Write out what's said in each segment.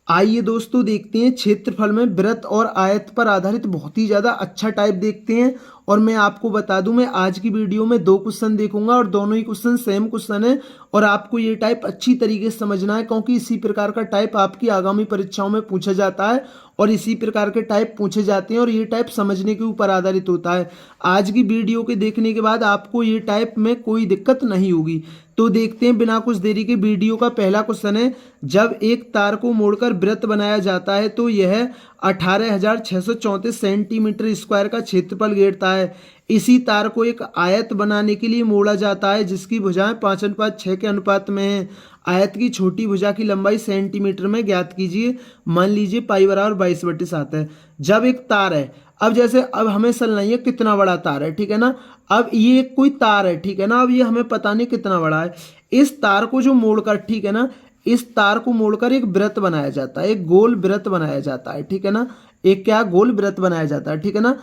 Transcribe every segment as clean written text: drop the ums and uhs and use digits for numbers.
आइए दोस्तों देखते हैं क्षेत्रफल में वृत्त और आयत पर आधारित बहुत ही ज़्यादा अच्छा टाइप देखते हैं। और मैं आपको बता दूं, मैं आज की वीडियो में 2 क्वेश्चन देखूंगा और दोनों ही क्वेश्चन सेम क्वेश्चन है और आपको ये टाइप अच्छी तरीके से समझना है, क्योंकि इसी प्रकार का टाइप आपकी आगामी परीक्षाओं में पूछा जाता है और इसी प्रकार के टाइप पूछे जाते हैं और ये टाइप समझने के ऊपर आधारित होता है। आज की वीडियो के देखने के बाद आपको ये टाइप में कोई दिक्कत नहीं होगी। तो देखते हैं बिना कुछ देरी के। वीडियो का पहला क्वेश्चन है, जब एक तार को मोड़कर वृत्त बनाया जाता है तो यह 18,634 सेंटीमीटर स्क्वायर का क्षेत्रफल घेरता है। इसी तार को एक आयत बनाने के लिए मोड़ा जाता है जिसकी भुजाएं 5:6 के अनुपात में है। आयत की छोटी भुजा की लंबाई सेंटीमीटर में ज्ञात कीजिए। मान लीजिए पाई बराबर 22/7 है। जब एक तार है, अब जैसे अब हमें चलना है कितना बड़ा तार है, ठीक है ना। अब ये कोई तार है, ठीक है ना। अब ये हमें पता नहीं कितना बड़ा है। इस तार को जो मोड़कर, ठीक है ना, इस तार को मोड़कर एक वृत्त बनाया जाता है, एक गोल वृत्त बनाया जाता है, ठीक है ना। एक क्या गोल वृत्त बनाया जाता है, ठीक है ना।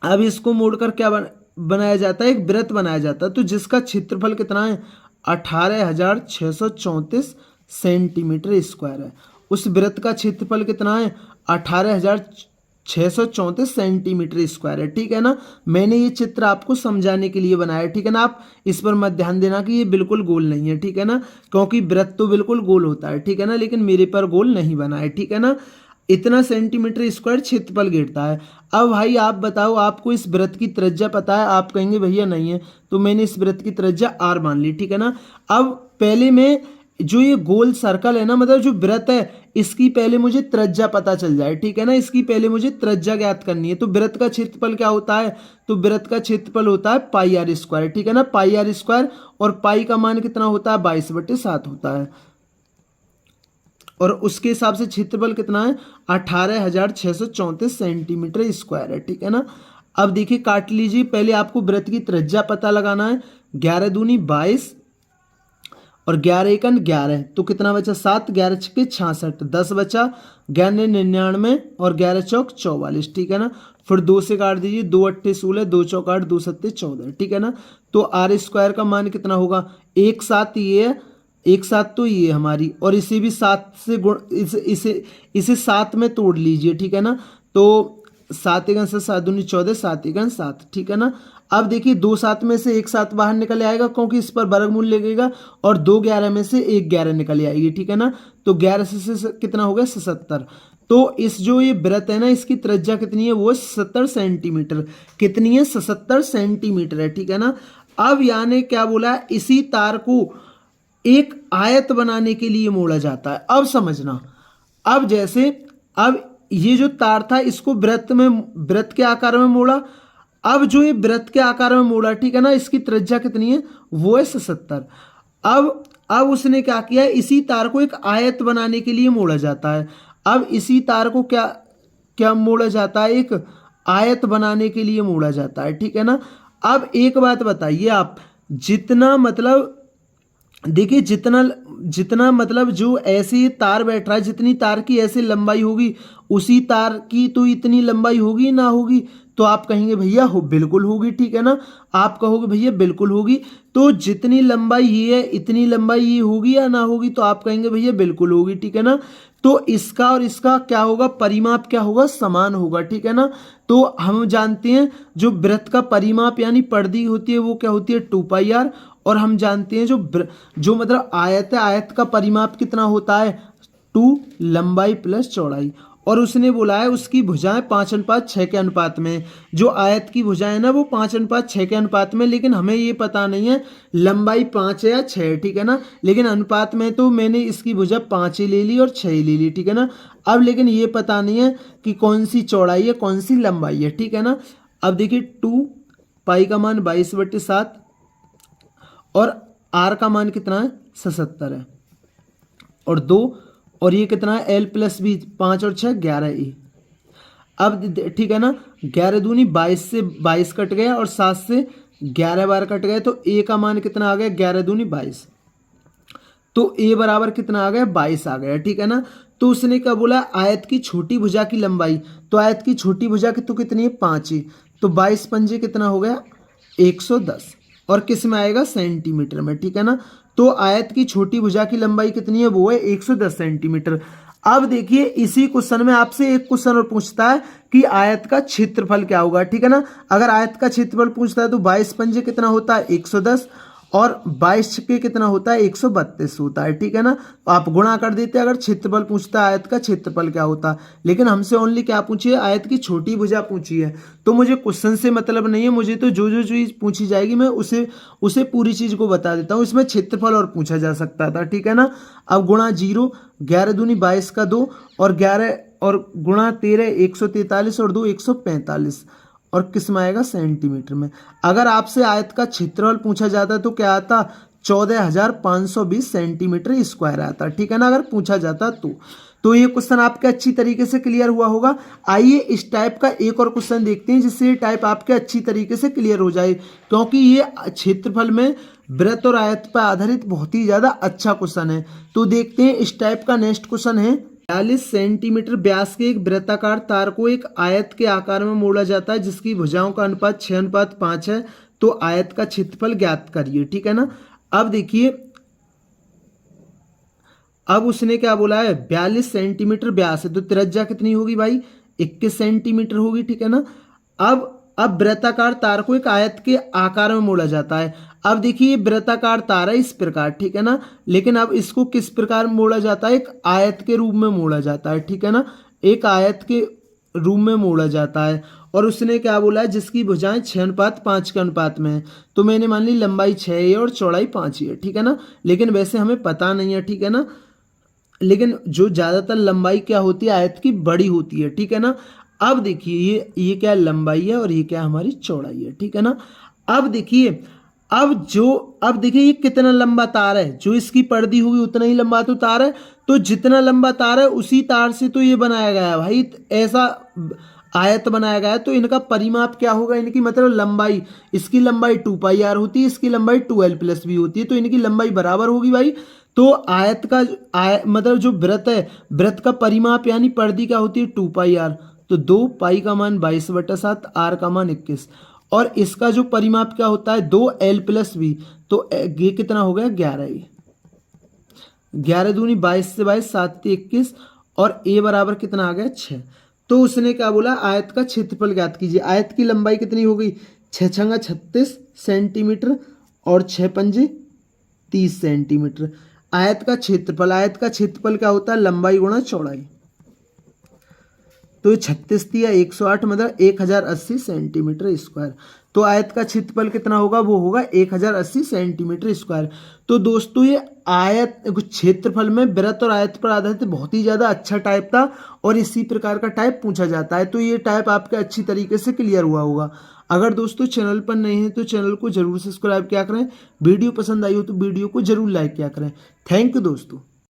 अब इसको मोड़कर क्या बनाया जाता है, एक वृत्त बनाया जाता है, तो जिसका क्षेत्रफल कितना है 18,634 सेंटीमीटर स्क्वायर है। उस वृत्त का क्षेत्रफल कितना है 18,634 सेंटीमीटर स्क्वायर है, ठीक है ना। मैंने ये चित्र आपको समझाने के लिए बनाया है, ठीक है ना। आप इस पर मत ध्यान देना कि ये बिल्कुल गोल नहीं है, ठीक है ना, क्योंकि वृत्त तो बिल्कुल गोल होता है, ठीक है ना, लेकिन मेरे पर गोल नहीं बना है, ठीक है ना। इतना सेंटीमीटर स्क्वायर क्षेत्रफल घेरता है। अब भाई आप बताओ, आपको इस वृत्त की त्रिज्या पता है? आप कहेंगे भैया नहीं है, तो मैंने इस वृत्त की त्रिज्या r मान ली, ठीक है ना। अब पहले में जो ये गोल सर्कल है ना, मतलब जो वृत्त है, इसकी पहले मुझे त्रिज्या पता चल जाए, ठीक है ना। इसकी पहले मुझे त्रिज्या ज्ञात करनी है। तो वृत्त का क्षेत्रफल क्या होता है, तो वृत्त का क्षेत्रफल होता है पाई r स्क्वायर, ठीक है ना, पाई r स्क्वायर। और पाई का मान कितना होता है 22/7 होता है। और उसके हिसाब से क्षेत्रफल कितना है 18,634 सेंटीमीटर स्क्वायर है, ठीक है ना। अब देखिए काट लीजिए। पहले आपको वृत्त की त्रिज्या पता लगाना है। 11 दूनी 22 और 11 एकन 11, तो कितना बचा 7, 11 छक्के 66, 10 बचा, 11 99 और 11 चौक 44, ठीक है ना। फिर 2 से काट दीजिए, 2 अट्ठे 16, 2 चौक 8, 2 सत्ते 14, ठीक है ना। तो r स्क्वायर का मान कितना होगा, एक साथ ये है, एक साथ तो ये हमारी, और इसे भी 7 से गुण, इसे 7 में तोड़ लीजिए, ठीक है ना। तो 7 एकन 7, 7 दूनी 14, 7 एकन 7, ठीक है ना। अब देखिए 2 7 में से एक 7 बाहर निकल आएगा, क्योंकि इस पर वर्गमूल लगेगा, और 2 11 में से एक 11 निकल आएगी, ठीक है ना। तो 11 से कितना हो गया 77। तो इस जो ये वृत्त है ना, इसकी त्रिज्या कितनी है, वो 77 सेंटीमीटर। कितनी है 77 सेंटीमीटर है, ठीक है ना। अब यानी क्या बोला है, इसी तार को एक आयत बनाने के लिए मोड़ा जाता है। अब समझना, अब जैसे अब ये जो तार था इसको वृत्त के आकार में मोड़ा। अब जो ये वृत्त के आकार में मोड़ा, ठीक है ना, इसकी त्रिज्या कितनी है, वो है 77। अब उसने क्या किया, इसी तार को एक आयत बनाने के लिए मोड़ा जाता है। अब इसी तार को क्या क्या मोड़ा जाता है, एक आयत बनाने के लिए मोड़ा जाता है, ठीक है ना। अब एक बात बताइए आप, जितना मतलब देखिए, जितना जितना मतलब जो ऐसे तार बैठ रहा है, जितनी तार की ऐसे लंबाई होगी, उसी तार की तो इतनी लंबाई होगी ना होगी। तो आप कहेंगे भैया हो, बिल्कुल होगी, ठीक है ना। आप कहोगे भैया बिल्कुल होगी। तो जितनी लंबाई ये है, इतनी लंबाई ये होगी या ना होगी, तो आप कहेंगे भैया बिल्कुल होगी, ठीक है ना। तो इसका और इसका क्या होगा, परिमाप क्या होगा, समान होगा, ठीक है ना। तो हम जानते हैं जो वृत्त का परिमाप यानी परिधि होती है वो क्या होती है 2πr। और हम जानते हैं जो मतलब आयत है, आयत का परिमाप कितना होता है 2 लंबाई प्लस चौड़ाई। और उसने बोला है उसकी भुजाएं 5:6 के अनुपात में। जो आयत की भुजाएं ना वो 5:6 के अनुपात में, लेकिन हमें ये पता नहीं है लंबाई 5 है या 6 है, ठीक है ना। लेकिन अनुपात में तो मैंने इसकी भुजा 5 ही ले ली और 6 ही ले ली, ठीक है ना। अब लेकिन ये पता नहीं है कि कौन सी चौड़ाई है कौन सी लंबाई है, ठीक है ना। अब देखिए 2 पाई का मान 22/7 और r का मान कितना है 77 है, और 2, और ये कितना है l + b, 5 और 6 11 ही। अब ठीक है ना, 11 दूनी 22 से 22 कट गया और 7 से 11 बार कट गए, तो a का मान कितना आ गया 11 दूनी 22। तो a बराबर कितना आ गया 22 आ गया, ठीक है ना। तो उसने क्या बोला, आयत की छोटी भुजा की लंबाई, तो आयत की छोटी भुजा की तो कितनी है 5 ही, तो 22 पंजे कितना हो गया 110, और किस में आएगा सेंटीमीटर में, ठीक है ना। तो आयत की छोटी भुजा की लंबाई कितनी है, वो है 110 सेंटीमीटर। अब देखिए इसी क्वेश्चन में आपसे एक क्वेश्चन और पूछता है कि आयत का क्षेत्रफल क्या होगा, ठीक है ना। अगर आयत का क्षेत्रफल पूछता है तो 22 पंजे कितना होता है 110 और 22 छक्के कितना होता है 132 होता है, ठीक है ना। तो आप गुणा कर देते अगर क्षेत्रफल पूछता है आयत का क्षेत्रफल क्या होता है। लेकिन हमसे ओनली क्या पूछी है, आयत की छोटी भुजा पूछी है। तो मुझे क्वेश्चन से मतलब नहीं है, मुझे तो जो जो चीज़ पूछी जाएगी मैं उसे पूरी चीज़ को बता देता हूँ। इसमें क्षेत्रफल और पूछा जा सकता था, ठीक है ना। अब गुणा 0, 11 दूनी 22 का 2 और 11 और गुणा 13 143 और 2 145 और किस में आएगा सेंटीमीटर में। अगर आपसे आयत का क्षेत्रफल पूछा जाता तो क्या आता 14,520 सेंटीमीटर स्क्वायर आता, ठीक है ना, अगर पूछा जाता तो ये क्वेश्चन आपके अच्छी तरीके से क्लियर हुआ होगा। आइए इस टाइप का एक और क्वेश्चन देखते हैं जिससे ये टाइप आपके अच्छी तरीके से क्लियर हो जाए, क्योंकि ये क्षेत्रफल में वृत्त और आयत पर आधारित बहुत ही ज्यादा अच्छा क्वेश्चन है। तो देखते हैं इस टाइप का नेक्स्ट क्वेश्चन है। 42 सेंटीमीटर व्यास के एक वृत्ताकार तार को एक आयत के आकार में मोड़ा जाता है जिसकी भुजाओं का अनुपात 6:5 है। तो आयत का क्षेत्रफल ज्ञात करिए, ठीक है ना। अब देखिए अब उसने क्या बोला है 42 सेंटीमीटर व्यास है तो त्रिज्या कितनी होगी भाई 21 सेंटीमीटर होगी, ठीक है ना। अब वृत्ताकार तार को एक आयत के आकार में मोड़ा जाता है। अब देखिए वृत्ताकार तार है इस प्रकार, ठीक है ना, लेकिन अब इसको किस प्रकार मोड़ा जाता है, एक आयत के रूप में मोड़ा जाता है, ठीक है ना, एक आयत के रूप में मोड़ा जाता है। और उसने क्या बोला है जिसकी भुजाएं 6:5 के अनुपात में है। तो मैंने मान ली लंबाई 6 है और चौड़ाई 5 है, ठीक है ना। लेकिन वैसे हमें पता नहीं है, ठीक है ना, लेकिन जो ज्यादातर लंबाई क्या होती है आयत की बड़ी होती है, ठीक है ना। अब देखिए ये क्या लंबाई है और ये क्या हमारी चौड़ाई है, ठीक है ना। अब देखिए अब देखिए ये कितना लंबा तार है, जो इसकी पर्दी होगी उतना ही लंबा तो तार है। तो जितना लंबा तार है उसी तार से तो ये बनाया गया है भाई, ऐसा आयत बनाया गया है। तो इनका परिमाप क्या होगा, इनकी मतलब लंबाई, इसकी लंबाई 2πr होती है, इसकी लंबाई 2l+b होती है, तो इनकी लंबाई बराबर होगी भाई। तो आयत का मतलब जो वृत्त है, वृत्त का परिमाप यानी पर्दी क्या होती है 2πr। तो 2 का मान 22/7, r का मान 21 और इसका जो परिमाप क्या होता है 2l+b। तो ये कितना हो गया 11, 11 दूनी 22 से 22 7 से 21 और a बराबर कितना आ गया 6। तो उसने क्या बोला आयत का क्षेत्रफल ज्ञात कीजिए। आयत की लंबाई कितनी हो गई 6 × 36 सेंटीमीटर और 6 पंजे 30 सेंटीमीटर। आयत का क्षेत्रफल क्या होता है लंबाई गुणा चौड़ाई। तो 36 दिया 108 मतलब 1080 सेंटीमीटर स्क्वायर। तो आयत का क्षेत्रफल कितना होगा, वो होगा 1080 सेंटीमीटर स्क्वायर। तो दोस्तों ये आयत क्षेत्रफल में वृत्त और आयत पर आधारित बहुत ही ज्यादा अच्छा टाइप था और इसी प्रकार का टाइप पूछा जाता है। तो ये टाइप आपका अच्छी तरीके से क्लियर हुआ होगा। अगर दोस्तों चैनल पर नए हैं तो चैनल को जरूर सब्सक्राइब किया करें, वीडियो पसंद आई हो तो वीडियो को जरूर लाइक किया करें। थैंक यू दोस्तों।